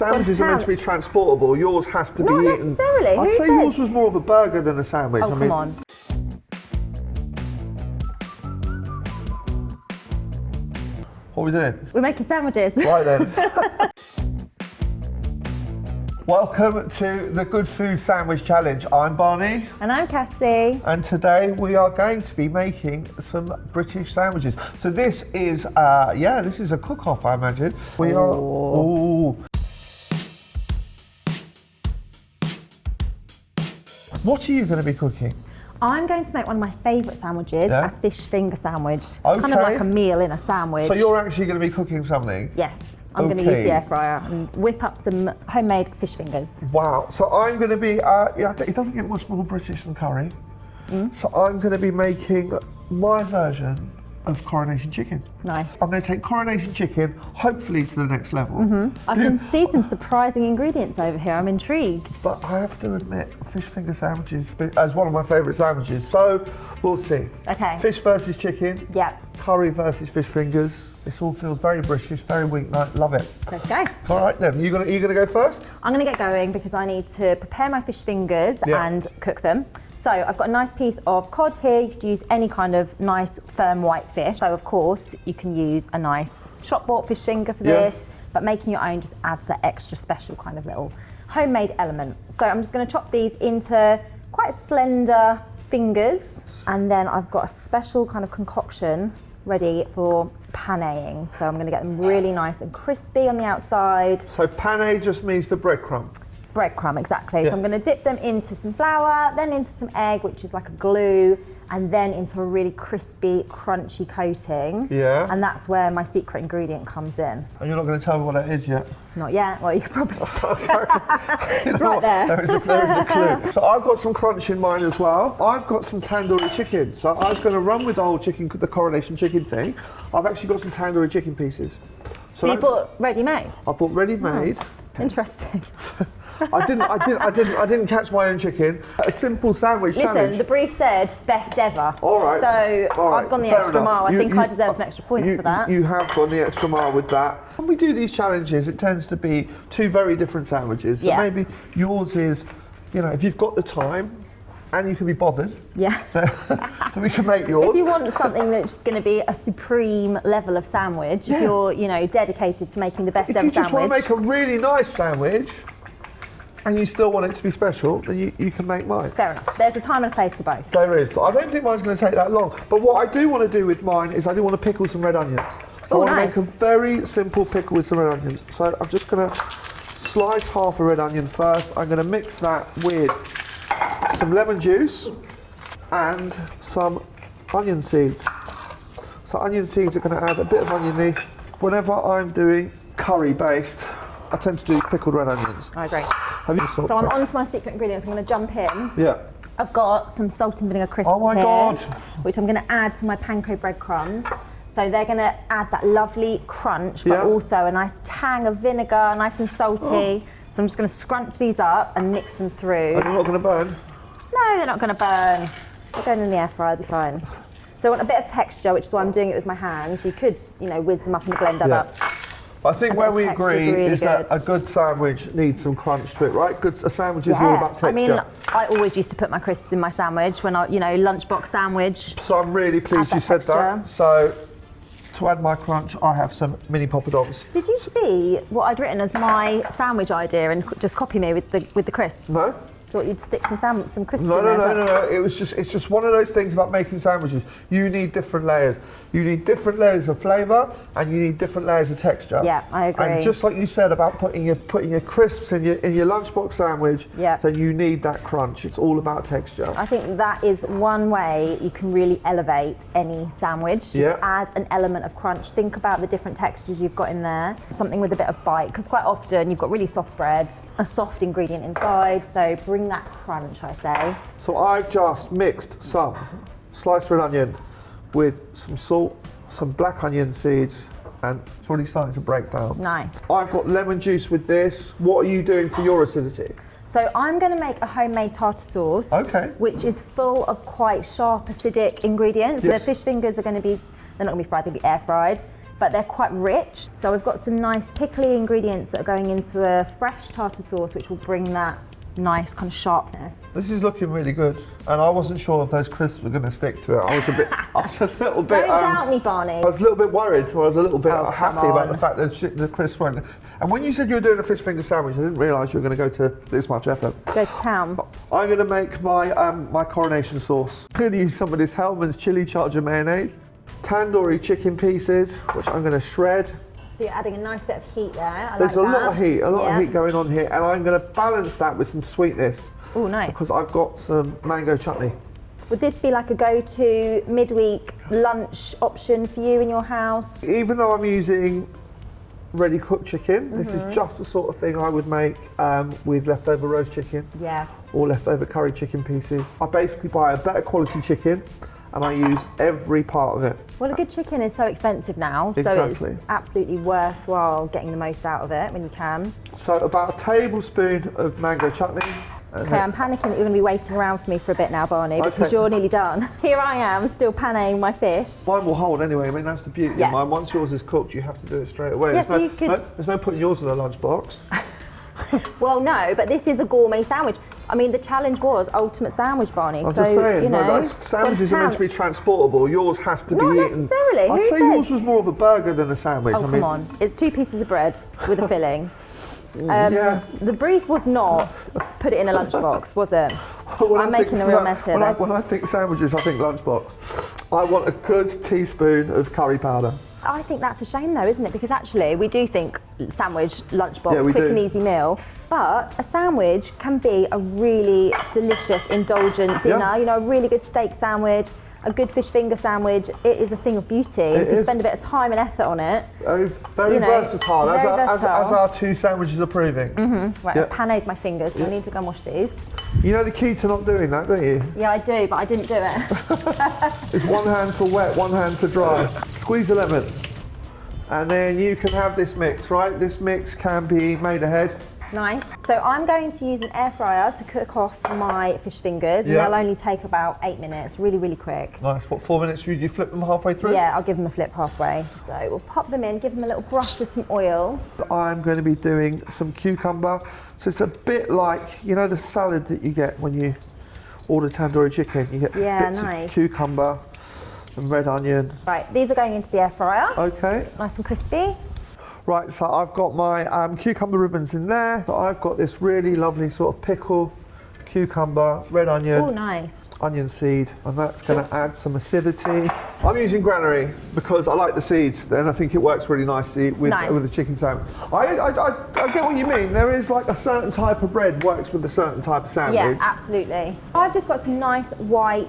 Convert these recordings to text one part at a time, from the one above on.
Sandwiches are meant to be transportable. Yours has to be eaten. Not necessarily. I'd say yours was more of a burger than a sandwich. Oh, come on. What are we doing? We're making sandwiches. Right then. Welcome to the Good Food Sandwich Challenge. I'm Barney. And I'm Cassie. And today we are going to be making some British sandwiches. So this is, this is a cook-off, I imagine. We are. Ooh. What are you going to be cooking? I'm going to make one of my favourite sandwiches, a fish finger sandwich. It's Okay. kind of like a meal in a sandwich. So you're actually going to be cooking something? Yes. I'm going to use the air fryer and whip up some homemade fish fingers. Wow. So I'm going to be, it doesn't get much more British than curry. So I'm going to be making my version of Coronation Chicken. Nice. I'm going to take Coronation Chicken, hopefully to the next level. I can see some surprising ingredients over here. I'm intrigued. But I have to admit, fish finger sandwiches as one of my favourite sandwiches. So we'll see. Okay. Fish versus chicken. Yep. Curry versus fish fingers. This all feels very British, very weeknight. Love it. Let's go. All right then. You gonna go first? I'm going to get going because I need to prepare my fish fingers and cook them. So I've got a nice piece of cod here. You could use any kind of nice firm white fish. So of course you can use a nice shop bought fish finger for this, but making your own just adds that extra special kind of little homemade element. So I'm just going to chop these into quite slender fingers, and then I've got a special kind of concoction ready for paneing. So I'm going to get them really nice and crispy on the outside. So pane just means the breadcrumb. Breadcrumb, exactly. So I'm going to dip them into some flour, then into some egg, which is like a glue, and then into a really crispy, crunchy coating. Yeah. And that's where my secret ingredient comes in. And you're not going to tell me what that is yet? Not yet. Well, you could probably. It's right there. There is a clue. So I've got some crunch in mine as well. I've got some tandoori chicken. So I was going to run with the whole chicken, the Coronation Chicken thing. I've actually got some tandoori chicken pieces. So you bought ready-made? I bought ready-made. Oh, interesting. I didn't catch my own chicken. A simple sandwich challenge. Listen, the brief said best ever. All right. So I've gone the Fair extra enough. mile. I think I deserve some extra points for that. You have gone the extra mile with that. When we do these challenges, it tends to be two very different sandwiches. So maybe yours is, if you've got the time and you can be bothered. Yeah. Then we can make yours. If you want something that's going to be a supreme level of sandwich, if you're, dedicated to making the best ever sandwich. If you just want to sandwich. make a really nice sandwich, and you still want it to be special, then you can make mine. Fair enough. There's a time and a place for both. There is. I don't think mine's going to take that long. But what I do want to do with mine is I do want to pickle some red onions. So I want to make a very simple pickle with some red onions. So I'm just going to slice half a red onion first. I'm going to mix that with some lemon juice and some onion seeds. So onion seeds are going to add a bit of onion leaf. Whenever I'm doing curry based, I tend to do pickled red onions. I agree. So I'm on to my secret ingredients. I'm going to jump in. Yeah. I've got some salt and vinegar crisps Oh my here, God. which I'm going to add to my panko breadcrumbs. So they're going to add that lovely crunch, but also a nice tang of vinegar, nice and salty. So I'm just going to scrunch these up and mix them through. And they're not going to burn? No, they're not going to burn. They're going in the air fryer, they'll be fine. So I want a bit of texture, which is why I'm doing it with my hands. You could, whiz them up in the blender, but I think where we agree really is that good. a good sandwich needs some crunch to it, right? A sandwich is all about texture. I mean, I always used to put my crisps in my sandwich when I, lunchbox sandwich. So I'm really pleased you said that. So to add my crunch, I have some mini poppadoms. Did you see what I'd written as my sandwich idea and just copy me with the crisps? No. Thought you'd stick some crisps in No. there. It's just one of those things about making sandwiches. You need different layers. You need different layers of flavour, and you need different layers of texture. Yeah, I agree. And just like you said about putting your crisps in your lunchbox sandwich, then you need that crunch. It's all about texture. I think that is one way you can really elevate any sandwich. Just add an element of crunch. Think about the different textures you've got in there. Something with a bit of bite, because quite often you've got really soft bread, a soft ingredient inside. So bring that crunch, I say. So I've just mixed some sliced red onion with some salt, some black onion seeds, and it's already starting to break down. Nice. I've got lemon juice with this. What are you doing for your acidity? So I'm going to make a homemade tartar sauce, which is full of quite sharp acidic ingredients. The fish fingers are going to be, they're not going to be fried, they'll be air fried. but they're quite rich. So we've got some nice pickly ingredients that are going into a fresh tartar sauce, which will bring that nice kind of sharpness. This is looking really good, and I wasn't sure if those crisps were going to stick to it. I was a little bit. Don't doubt me, Barney. I was a little bit worried, or I was a little bit happy about on. the fact that the crisps weren't. And when you said you were doing a fish finger sandwich, I didn't realise you were going to go to this much effort. Go to town. I'm going to make my my coronation sauce. I'm going to use some of this Hellman's chili charger mayonnaise, tandoori chicken pieces, which I'm going to shred. So you're adding a nice bit of heat there. There's a lot of heat, of heat going on here, and I'm going to balance that with some sweetness. Oh, nice. Because I've got some mango chutney. Would this be like a go-to midweek lunch option for you in your house? Even though I'm using ready cooked chicken, this is just the sort of thing I would make with leftover roast chicken. Yeah. Or leftover curry chicken pieces. I basically buy a better quality chicken and I use every part of it. Well, a good chicken is so expensive now, Exactly. so it's absolutely worthwhile getting the most out of it when you can. So about a tablespoon of mango chutney. Okay, I'm panicking that you're going to be waiting around for me for a bit now, Barney, because Okay. you're nearly done. Here I am, still paneing my fish. Mine will hold anyway. I mean, that's the beauty Yeah. of mine. Once yours is cooked, you have to do it straight away. Yeah, There's, so no, you could- there's no putting yours in a lunchbox. Well, no, but this is a gourmet sandwich. I mean, the challenge was ultimate sandwich, Barney. I'm so, just saying, you know, sandwiches are meant to be transportable. Yours has to Not be eaten. necessarily. I'd Who say yours says? was more of a burger than a sandwich. Oh, come on. It's 2 pieces of bread with a filling. Yeah. The brief was not put it in a lunchbox, was it? I'm making a real mess here. When I think sandwiches, I think lunchbox. I want a good teaspoon of curry powder. I think that's a shame though, isn't it? Because actually we do think sandwich, lunchbox, Yeah, we quick do. and easy meal. But a sandwich can be a really delicious, indulgent dinner. Yeah. You know, a really good steak sandwich, a good fish finger sandwich. It is a thing of beauty. If you is. spend a bit of time and effort on it. Very You know, versatile, very as versatile. our 2 sandwiches are proving. Right, Yeah. I've panade my fingers, so I need to go and wash these. You know the key to not doing that, don't you? Yeah, I do, but I didn't do it. It's one hand for wet, one hand for dry. Squeeze a lemon. And then you can have this mix, right? This mix can be made ahead. Nice. So I'm going to use an air fryer to cook off my fish fingers, and Yeah. they'll only take about 8 minutes, really, really quick. Nice, what, 4 minutes? You flip them halfway through? Yeah, I'll give them a flip halfway. So we'll pop them in, give them a little brush with some oil. I'm going to be doing some cucumber. So it's a bit like, you know, the salad that you get when you order tandoori chicken. You get bits nice. of cucumber and red onion. Right, these are going into the air fryer, Okay. nice and crispy. Right, so I've got my cucumber ribbons in there. But I've got this really lovely sort of pickle, cucumber, red onion, Oh, nice. onion seed, and that's going to add some acidity. I'm using granary because I like the seeds, and I think it works really nicely with Nice. with the chicken sandwich. I get what you mean. There is like a certain type of bread works with a certain type of Yeah, sandwich. absolutely. I've just got some nice white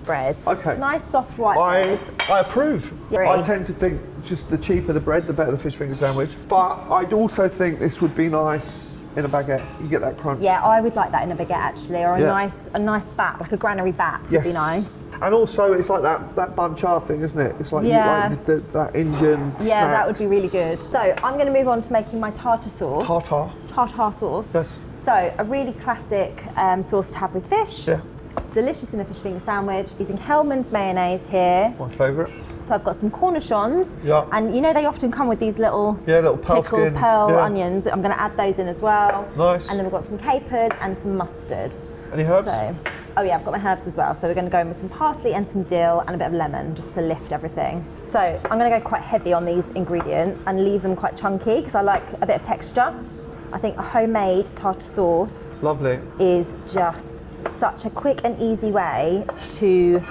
bread. Okay. Nice soft white I bread. approve. Agree. I tend to think just the cheaper the bread, the better the fish finger sandwich. But I also think this would be nice in a baguette. You get that crunch. Yeah, I would like that in a baguette actually, or Yeah. a nice bat, like a granary bat would Yes. be nice. And also, it's like that bun char thing, isn't it? It's like, Yeah. you like that Indian Yeah, snack. that would be really good. So I'm going to move on to making my tartar sauce. Tartar. Tartar sauce. Yes. So a really classic sauce to have with fish. Yeah. Delicious in a fish finger sandwich. Using Hellman's mayonnaise here. My favourite. So I've got some cornichons. Yeah. And you know they often come with these little Little pearl pickled skin. pearl Yeah. onions. I'm going to add those in as well. Nice. And then we've got some capers and some mustard. Any herbs? So, oh yeah, I've got my herbs as well. So we're going to go in with some parsley and some dill and a bit of lemon just to lift everything. So I'm going to go quite heavy on these ingredients and leave them quite chunky because I like a bit of texture. I think a homemade tartar sauce Lovely. is just such a quick and easy way to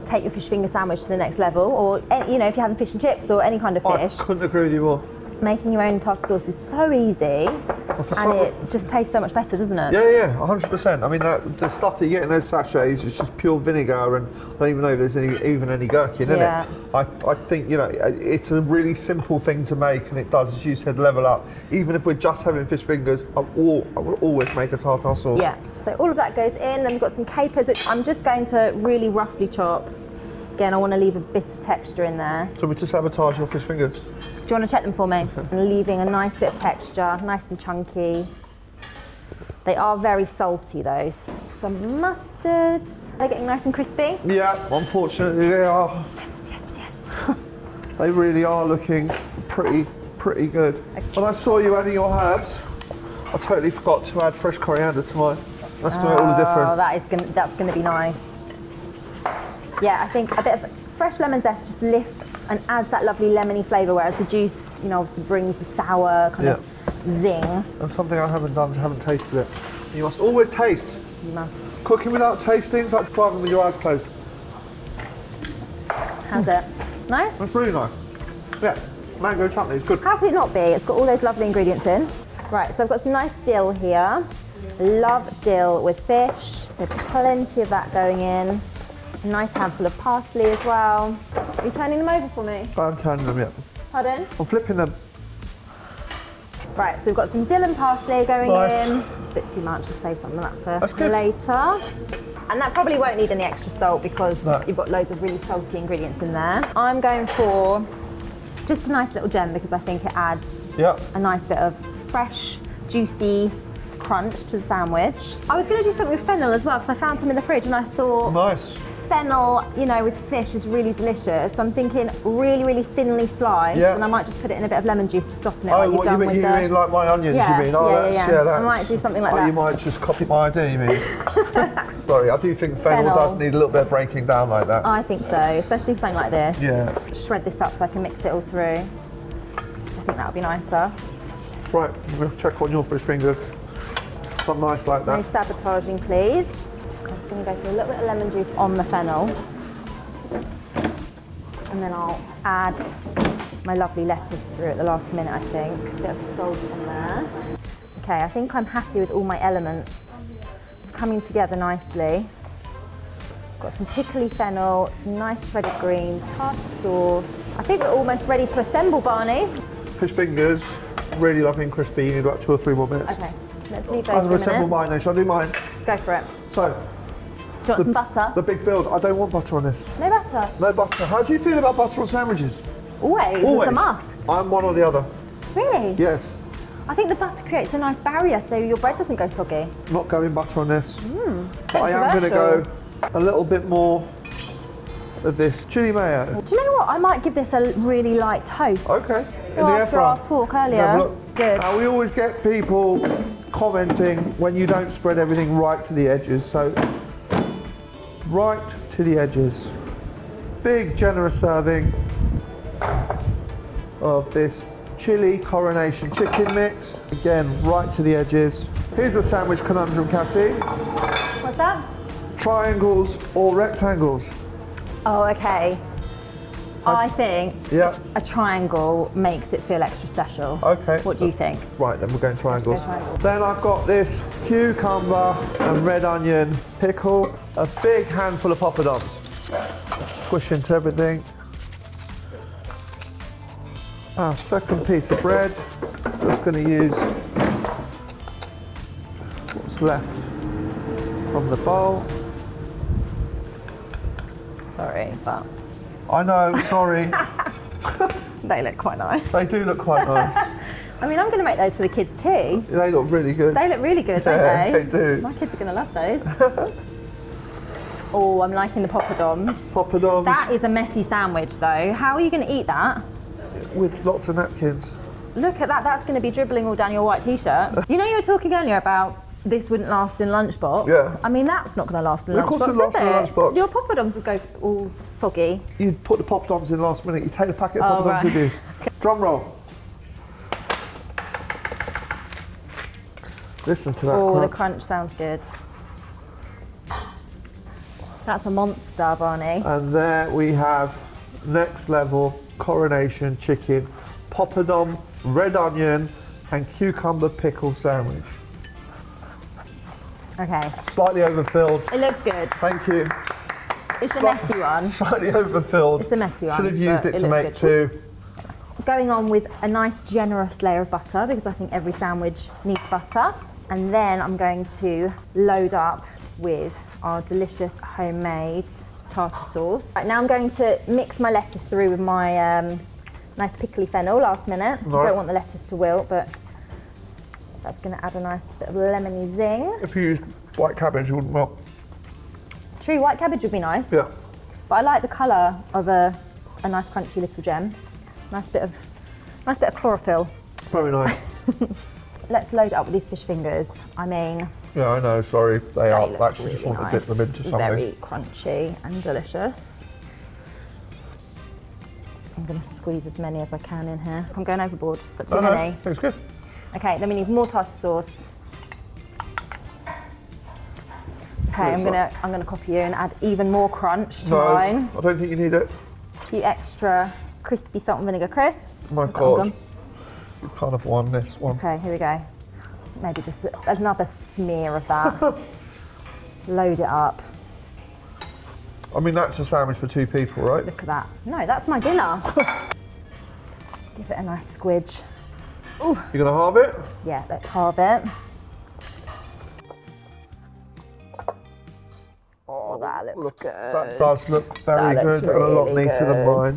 take your fish finger sandwich to the next level, or you know, if you're having fish and chips or any kind of fish, I couldn't agree with you more. making your own tartar sauce is so easy for and some- it just tastes so much better, doesn't it? Yeah, 100%. I mean, the stuff that you get in those sachets is just pure vinegar, and I don't even know if there's even any gherkin in Yeah. it. I think, you know, it's a really simple thing to make, and it does, as you said, level up. Even if we're just having fish fingers, I will always make a tartar sauce. Yeah, so all of that goes in, then we've got some capers, which I'm just going to really roughly chop. Again, I want to leave a bit of texture in there. So we to sabotage your fish fingers? Do you want to check them for me? And leaving a nice bit of texture, nice and chunky. They are very salty though. Some mustard. They're getting nice and crispy. Yeah, unfortunately they are. Yes. They really are looking pretty good. When I saw you adding your herbs, I totally forgot to add fresh coriander to mine. That's going to make all the difference. That's going to be nice. Yeah, I think a bit of fresh lemon zest just lifts and adds that lovely lemony flavour, whereas the juice, you know, obviously brings the sour kind of zing. And something I haven't done is I haven't tasted it. You must always taste. You must. Cooking without tasting is like driving with your eyes closed. How's it? Nice? That's really nice. Yeah, mango chutney is good. How could it not be? It's got all those lovely ingredients in. Right, so I've got some nice dill here. Love dill with fish, so plenty of that going in. A nice handful of parsley as well. Are you turning them over for me? I'm turning them, yeah. Pardon? I'm flipping them. Right, so we've got some dill and parsley going Nice. in. It's a bit too much, I'll save some of that That's for good. later. And that probably won't need any extra salt because No. you've got loads of really salty ingredients in there. I'm going for just a nice little gem because I think it adds Yeah. a nice bit of fresh, juicy crunch to the sandwich. I was going to do something with fennel as well because I found some in the fridge and I thought Nice. fennel, you know, with fish is really delicious. So I'm thinking really thinly sliced, Yeah. and I might just put it in a bit of lemon juice to soften it. Oh, like you've what done you with mean like my onions, Yeah, you mean? Oh, yeah, that's, yeah. that's... I might do something like oh, that. you might just copy my idea, you mean? Sorry, I do think fennel does need a little bit of breaking down like that. I think so, especially something like this. Yeah. Shred this up so I can mix it all through. I think that would be nicer. Right, we'll check on your fish fingers. Something nice like No that. sabotaging, please. I'm going to go for a little bit of lemon juice on the fennel. And then I'll add my lovely lettuce through at the last minute, I think. A bit of salt on there. Okay, I think I'm happy with all my elements. It's coming together nicely. Got some pickly fennel, some nice shredded greens, tartar sauce. I think we're almost ready to assemble, Barney. Fish fingers, really lovely and crispy. You need about 2 or 3 more minutes. Okay, let's leave I'm those going to for a assemble minute. mine now. Shall I do mine? Go for it. So, Do you want some butter? the big build. I don't want butter on this. No butter. No butter. How do you feel about butter on sandwiches? Always. It's a must. I'm one or the other. Really? Yes. I think the butter creates a nice barrier so your bread doesn't go soggy. Not going butter on this. But I am going to go a little bit more of this chili mayo. Do you know what? I might give this a really light toast. Okay. Oh, after our talk earlier. Good. We always get people commenting when you don't spread everything right to the edges. So, right to the edges. Big, generous serving of this chili Coronation Chicken mix. Again, right to the edges. Here's a sandwich conundrum, Cassie. What's that? Triangles or rectangles? Oh, okay. I think Yeah. a triangle makes it feel extra special. Okay. What do you think? Right, then we're going triangles. Let's go triangles. Then I've got this cucumber and red onion pickle, a big handful of poppadoms. Squish into everything. Our second piece of bread. Just going to use what's left from the bowl. Sorry, but I know, sorry. they look quite nice. They do look quite nice. I mean, I'm going to make those for the kids too. They look really good. They look really good, Yeah, don't they? they do. My kids are going to love those. Oh, I'm liking the poppadoms. Poppadoms That is a messy sandwich though. How are you going to eat that? with lots of napkins. Look at that, that's going to be dribbling all down your white t-shirt. You know, you were talking earlier about this wouldn't last in lunchbox. Yeah. I mean, that's not going to last in Of lunchbox, course it lasts in a is lunchbox. Your poppadoms would go all soggy. You put the poppadoms in last minute, you take the packet of Oh, poppadoms right. with you. Drum roll. Listen to that Oh, the crunch. crunch sounds good. That's a monster, Barney. And there we have next level Coronation Chicken, poppadom, red onion and cucumber pickle sandwich. Okay, Slightly overfilled. it looks good. Thank you. It's the messy one. Slightly overfilled. It's the messy one, Should have used but it to it looks make good. 2. Going on with a nice generous layer of butter because I think every sandwich needs butter. And then I'm going to load up with our delicious homemade tartar sauce. Right, now I'm going to mix my lettuce through with my nice pickly fennel last minute. I Right. don't want the lettuce to wilt, but that's going to add a nice bit of lemony zing. If you used white cabbage, it wouldn't melt. True, white cabbage would be nice. Yeah. But I like the colour of a nice crunchy little gem. Nice bit of chlorophyll. Very nice. Let's load it up with these fish fingers. I mean, Yeah, I know, sorry. They are. look Actually, just really want to dip them into something. Very crunchy and delicious. I'm going to squeeze as many as I can in here. I'm going overboard. Is that too many? That's good. Okay, then we need more tartar sauce. Okay, I'm gonna copy you and add even more crunch to mine. I don't think you need it. A few extra crispy salt and vinegar crisps. My God, you kind of won this one. Okay, here we go. Maybe just another smear of that. Load it up. I mean, that's a sandwich for 2 people, right? Look at that. No, that's my dinner. Give it a nice squidge. Ooh. You're gonna halve it? Yeah, let's halve it. Oh, that looks good. That does look very good and a lot nicer than mine.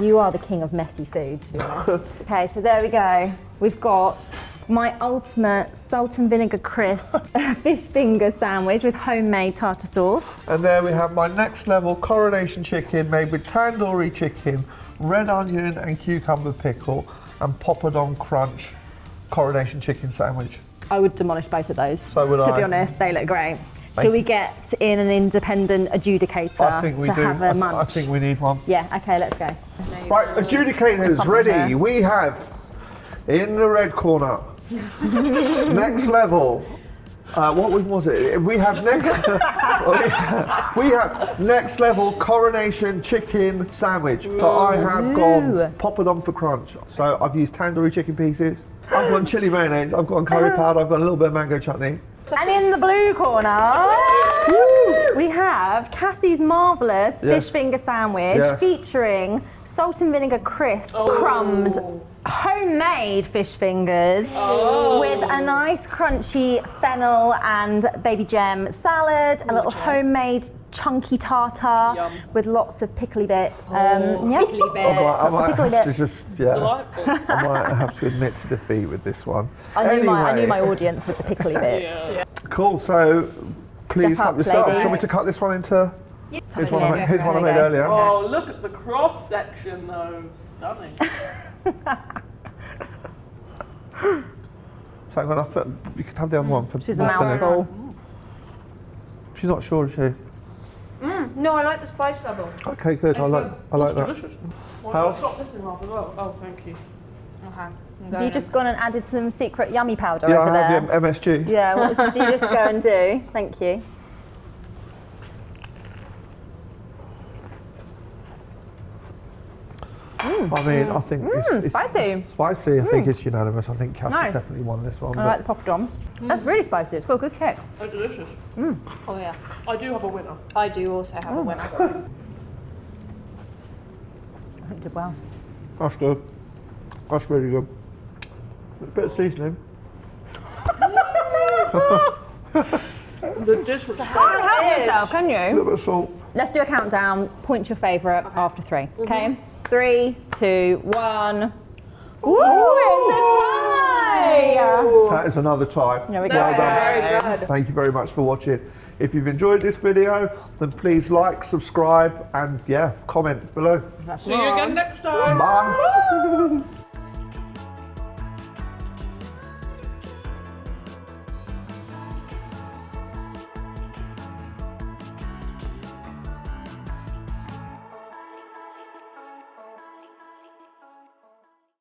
You are the king of messy food, to be honest. Okay, so there we go. We've got my ultimate salt and vinegar crisp fish finger sandwich with homemade tartar sauce. And there we have my next level coronation chicken made with tandoori chicken, red onion and cucumber pickle, and poppadom crunch coronation chicken sandwich. I would demolish both of those. So would To I. be honest, they look great. Shall we get in an independent adjudicator I think we to do. have a munch? I think we need one. Yeah, okay, let's go. Right, adjudicators Something ready. there. We have in the red corner, next level. What was it? We have next. we have next level coronation chicken sandwich. So I have gone poppadom for crunch. So I've used tandoori chicken pieces. I've gone chili mayonnaise. I've gone curry powder. I've got a little bit of mango chutney. And in the blue corner, we have Cassie's marvellous fish finger sandwich featuring salt and vinegar crisp, crumbed, homemade fish fingers with a nice crunchy fennel and baby gem salad, a little homemade chunky tartar with lots of pickly bits. Pickly bits. I might Pickly have to bits. just, Delightful. I might have to admit to defeat with this one. I knew Anyway. my audience with the pickly bits. Yeah. Cool, so please Step help up, yourself. ladies. Shall we to cut this one into? Here's one, Yeah. here's one I made There you earlier. Oh, look at the cross section though. Stunning. So I'm gonna you could have the other one for She's a more filling. mouthful. She's not sure, is she? No, I like the spice level. Okay, good. I like That's that. delicious. Well, How? I'll stop this in half as well. Oh, thank you. Okay. Have you just gone and added some secret yummy powder Yeah, over I there? have the MSG. Yeah, what did you just go and do? Thank you. I mean, I think it's Spicy. spicy. I think it's unanimous. I think Cass Nice. definitely won this one. I like the poppadoms. That's really spicy. It's got a good kick. Oh, delicious. Oh yeah. I do have a winner. I do also have a winner. I think it did well. That's good. That's really good. A bit of seasoning. The dish was Can't help yourself, can A you? little bit of salt. Let's do a countdown. Point your favourite after 3. Okay? 3, 2, 1. Ooh, it's a tie! That is another tie. There we go. Well done. Very good. Thank you very much for watching. If you've enjoyed this video, then please like, subscribe, and comment below. See you again next time. Bye.